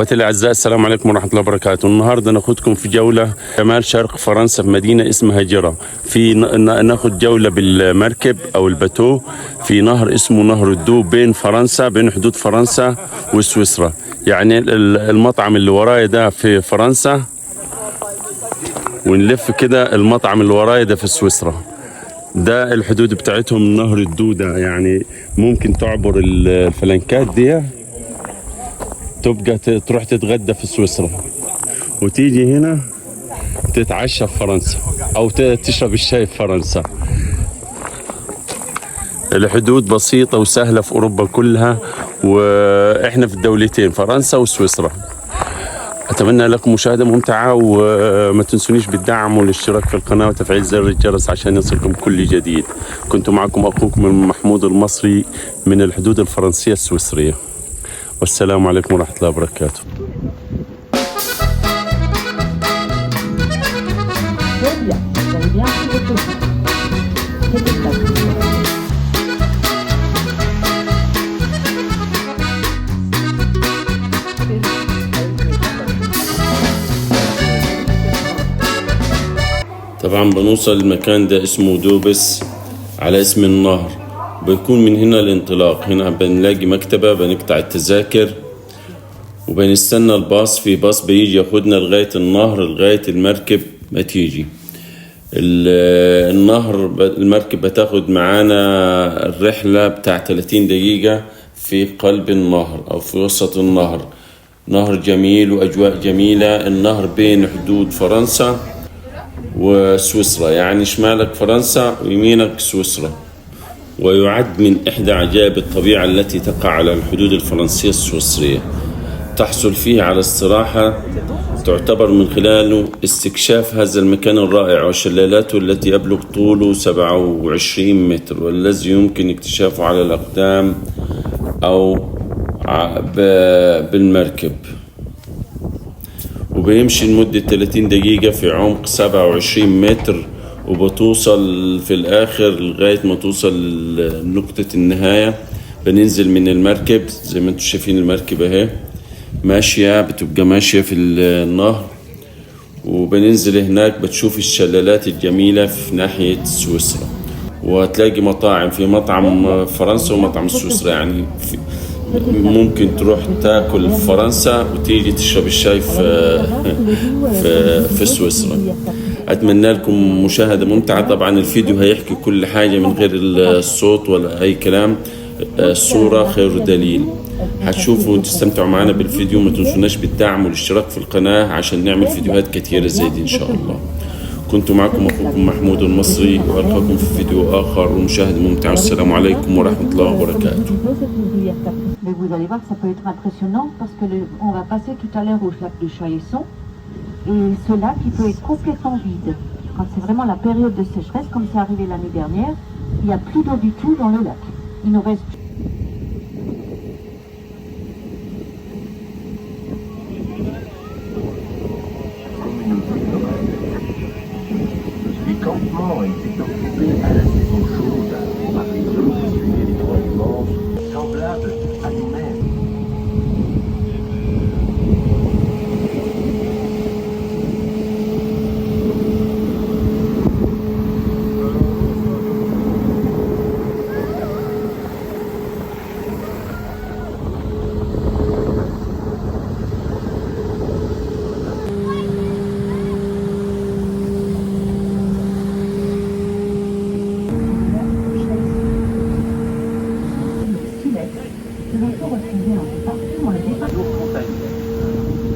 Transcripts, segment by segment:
اخواتي الاعزاء، السلام عليكم ورحمه الله وبركاته. النهارده ناخدكم في جوله شمال شرق فرنسا في مدينه اسمها جيرا. في ناخد جوله بالمركب او الباتو في نهر اسمه نهر الدو بين فرنسا، بين حدود فرنسا وسويسرا. يعني المطعم اللي ورايا ده في فرنسا، ونلف كده المطعم اللي ورايا ده في سويسرا. ده الحدود بتاعتهم نهر الدو ده. يعني ممكن تعبر الفلنكات دي، تبقى تروح تتغدى في سويسرا وتيجي هنا تتعشى في فرنسا او تشرب الشاي في فرنسا. الحدود بسيطة وسهلة في اوروبا كلها، واحنا في الدولتين فرنسا وسويسرا. اتمنى لكم مشاهدة ممتعة، وما تنسونيش بالدعم والاشتراك في القناة وتفعيل زر الجرس عشان يصلكم كل جديد. كنت معكم اخوكم محمود المصري من الحدود الفرنسية السويسرية، والسلام عليكم ورحمة الله وبركاته. طبعا بنوصل المكان ده اسمه دوبس على اسم النهر. بيكون من هنا الانطلاق. هنا بنلاقي مكتبة بنقطع التذاكر وبنستنى الباص. في باص بيجي ياخدنا لغاية النهر، لغاية المركب ما تيجي النهر. المركب بتاخد معانا الرحلة بتاع 30 دقيقة في قلب النهر أو في وسط النهر. نهر جميل وأجواء جميلة. النهر بين حدود فرنسا وسويسرا، يعني شمالك فرنسا ويمينك سويسرا، ويعد من إحدى عجائب الطبيعة التي تقع على الحدود الفرنسية السويسرية. تحصل فيه على استراحة تعتبر من خلاله استكشاف هذا المكان الرائع وشللاته التي يبلغ طوله 27 متر، والذي يمكن اكتشافه على الأقدام أو بالمركب. وبيمشي لمدة 30 دقيقة في عمق 27 متر، وبتوصل في الآخر لغاية ما توصل لنقطة النهاية. بننزل من المركب زي ما انتم شايفين، المركب اهي ماشية، بتبقى ماشية في النهر، وبننزل هناك بتشوف الشلالات الجميلة في ناحية سويسرا. وهتلاقي مطاعم، في مطعم فرنسا ومطعم سويسرا. يعني ممكن تروح تاكل في فرنسا وتيجي تشرب الشاي في سويسرا. اتمنى لكم مشاهدة ممتعة. طبعا الفيديو هيحكي كل حاجة من غير الصوت ولا اي كلام. الصورة خير دليل. هتشوفوا وتستمتعوا معنا بالفيديو. ما تنسوناش بالدعم والاشتراك في القناة عشان نعمل فيديوهات كتيرة زي دي ان شاء الله. كنت معكم أخوكم محمود المصري، وألقاكم في فيديو آخر ومشاهدة ممتعة. والسلام عليكم ورحمة الله وبركاته. Mais vous allez voir que ça peut être impressionnant parce que on va passer tout à l'heure au lac de Chaillisson, et ce lac il peut être complètement vide. Quand c'est vraiment la période de sécheresse, comme c'est arrivé l'année dernière, il n'y a plus d'eau du tout dans le lac. Il nous reste les campements étaient occupés à la saison chaude par les eaux qui suivaient les trois immenses, semblables à nous-mêmes.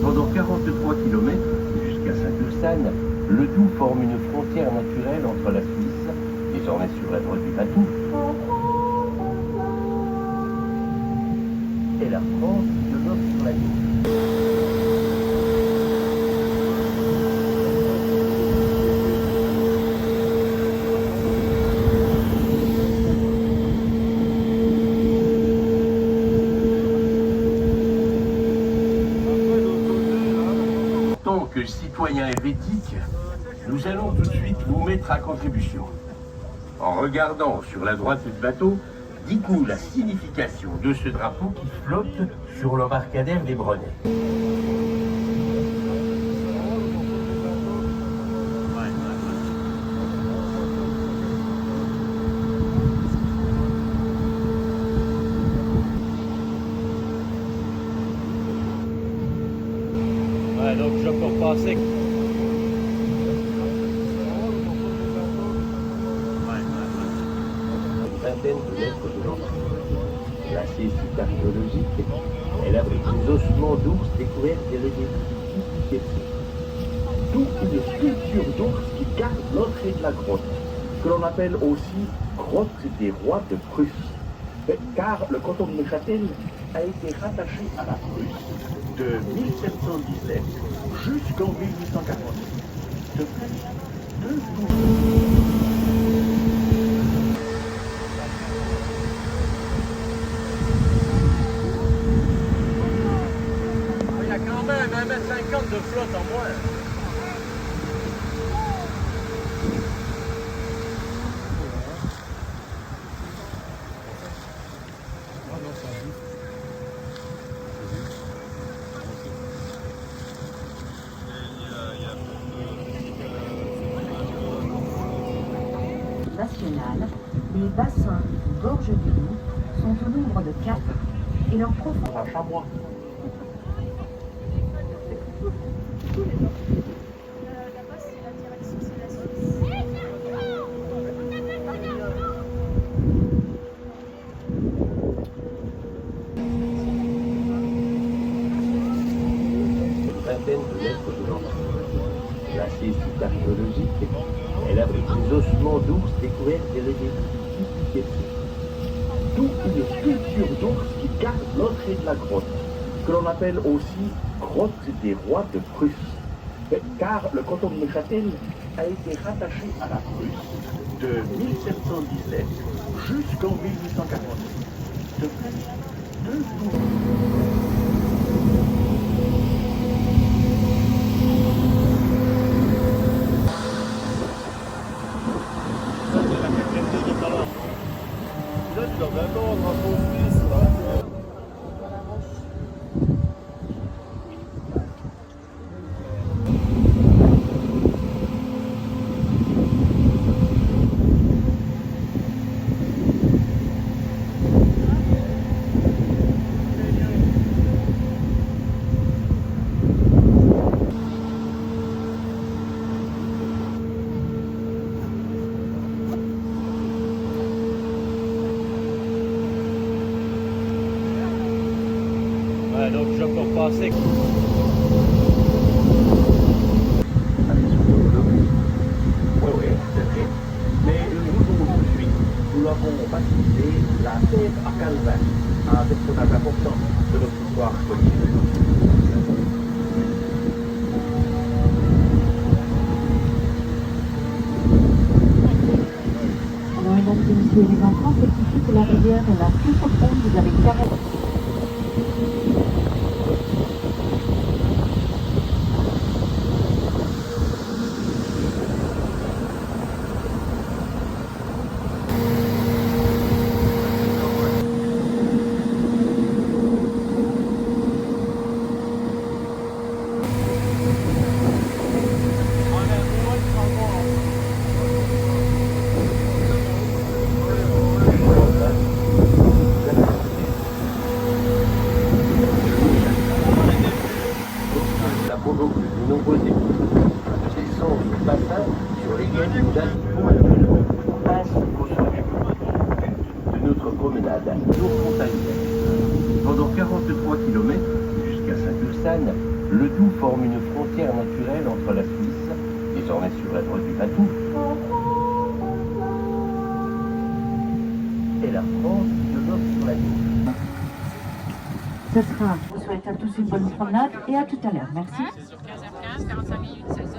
Pendant 43 km jusqu'à Saint-Ulsanne, le Doubs forme une frontière naturelle entre la Suisse, désormais sur la droite du bateau, et la France de l'autre sur la gauche. tant que citoyens helvétiques, nous allons tout de suite vous mettre à contribution. En regardant sur la droite du bateau, dites-nous la signification de ce drapeau qui flotte sur l'embarcadère des Brenets. Ouais, donc je peux passer. Une vingtaine de mètres de l'entrée. Placée sous archéologique, elle abrite des ossements d'ours découverts dès le début du XVIIIe siècle. D'où une sculpture d'ours qui garde l'entrée de la grotte, que l'on appelle aussi grotte des rois de Prusse. Car le canton de Neuchâtel a été rattaché à la Prusse de 1717 jusqu'en 1840. De fait, deux Il y a quand même 1,50 m de flotte en moins. Nationale, les bassins gorges du Loup sont au nombre de 4 et leur profondeur. à chamois. Là-bas, c'est la direction, c'est la Suisse. Une vingtaine de mètres de l'entrée. Placée sous archéologique, elle abrite des ossements d'ours découverts dès le début du XVIIIe siècle. D'où une sculpture d'ours qui garde l'entrée de la grotte, que l'on appelle aussi grotte des rois de Prusse. Car le canton de Neuchâtel a été rattaché à la Prusse de 1717 jusqu'en 1840. De fait, deux Ouais, donc je peux passer. Oui, c'est vrai. Mais le jour où je suis, nous l'avons baptisé la fête à Calvin, un personnage important de notre histoire collective. Alors, mesdames et messieurs les enfants, c'est ici que la rivière est la plus profonde. Vous avez 40. La provoque de nombreux épisodes de descente au bassin sur lesquels nous assistons à la passe au sommet de notre promenade tour frontalière. Pendant 43 km jusqu'à Saint-Ulsanne, le tout forme une frontière naturelle entre la Suisse, désormais sur la droite du bateau, et la France de l'autre sur la gauche. Ce sera. Je vous souhaite à tous une bonne promenade et à tout à l'heure. Merci. C'est sur 15h15, 45 minutes, 16h.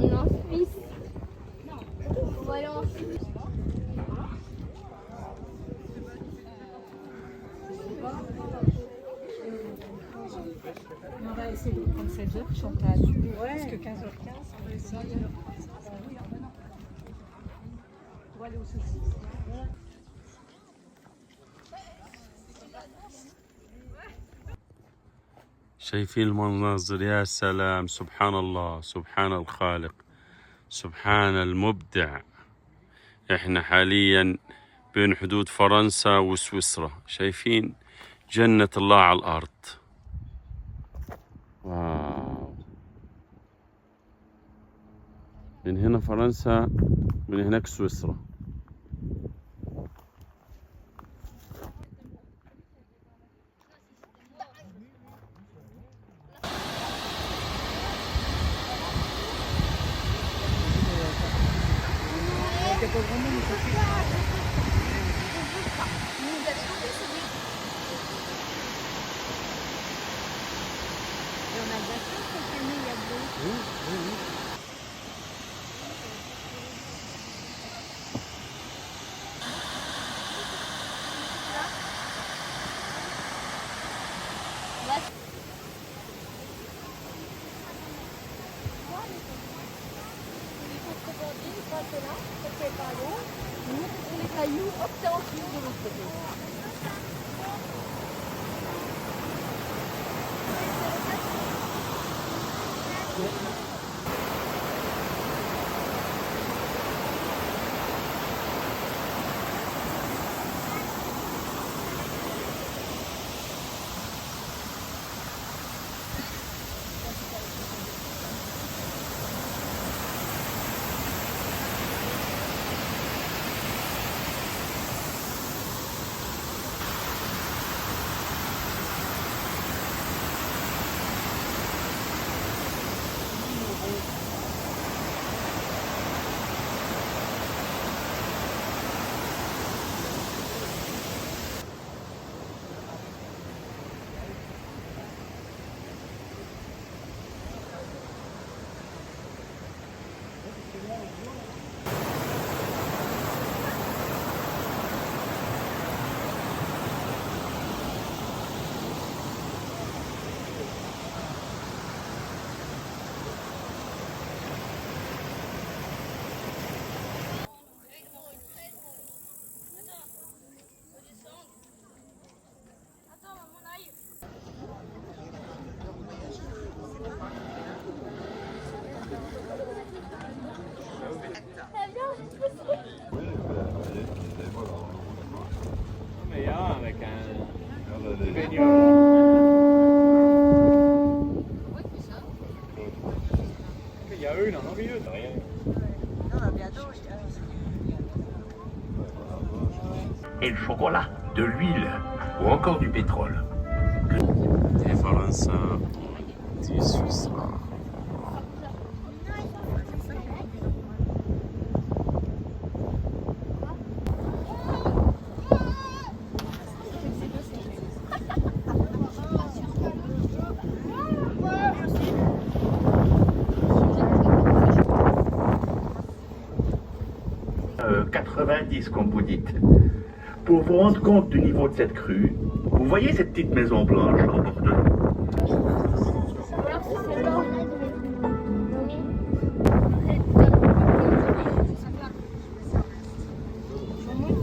On est en Suisse. On va aller en Suisse. On va essayer de prendre 16 heures, Chantal. Parce que 15h15, on va essayer. Pour aller au souci. شايفين المناظر؟ يا سلام، سبحان الله، سبحان الخالق، سبحان المبدع. احنا حاليا بين حدود فرنسا وسويسرا، شايفين جنة الله على الأرض. واو. من هنا فرنسا، من هناك سويسرا. Les cailloux, hop, t'es en Suisse de l'autre côté. Mais ja, avec un il y a une en milieu de rien. Et le chocolat, de l'huile ou encore du pétrole. دي فرنسا، دي سويسرا. Euh, 90 comme vous dites. Pour vous rendre compte du niveau de cette crue, vous voyez cette petite maison blanche en bord de l'eau?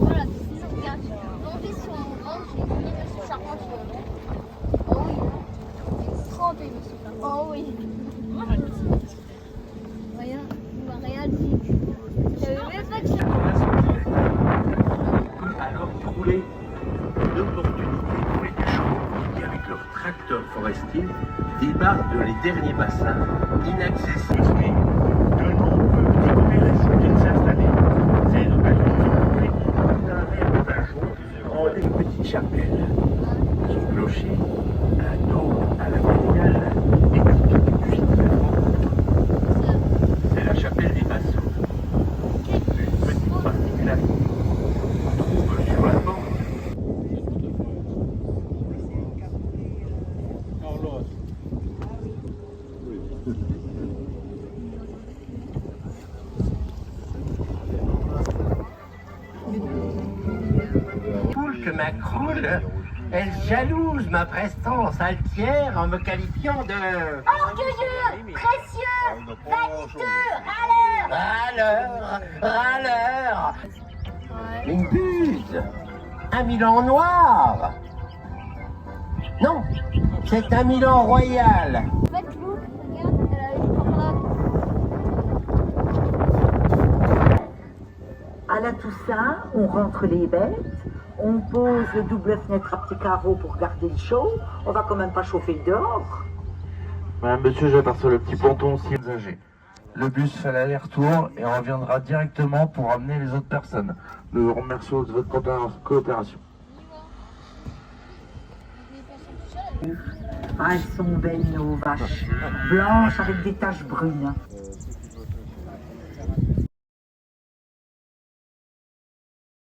Voilà, sinon, regarde, monter sur un grand, j'ai mis M. Charpentier. Oh oui. 30 M. Oh oui. Rien, rien dit. J'avais même pas de On peut alors trouver une opportunité pour les chevaux qui, avec leurs tracteurs forestiers, débarquent de les derniers bassins inaccessibles. De nombreux petits commerces viennent s'installer. C'est l'occasion de trouver un verre de vin chaud en une petite chapelle. Son clocher, un dôme à la médiane et tout du c'est la chapelle des Massons. Une petite particularité. On trouve sur la bande ma croule, elle jalouse ma prestance altière en me qualifiant de... Orgueilleux, précieux, vaniteux, râleur. Râleur. Une buse. Un Milan noir. Non, c'est un Milan royal. En fait, Lou, regarde, elle a une parole. À la Toussaint, on rentre les bêtes, on pose le double fenêtre à petits carreaux pour garder le chaud. On va quand même pas chauffer le dehors. Madame, monsieur, j'aperçois le petit ponton aussi usagé. Le bus fait l'aller-retour et on reviendra directement pour amener les autres personnes. Nous vous remercions de votre coopération. Ah, elles sont belles nos vaches, blanches avec des taches brunes.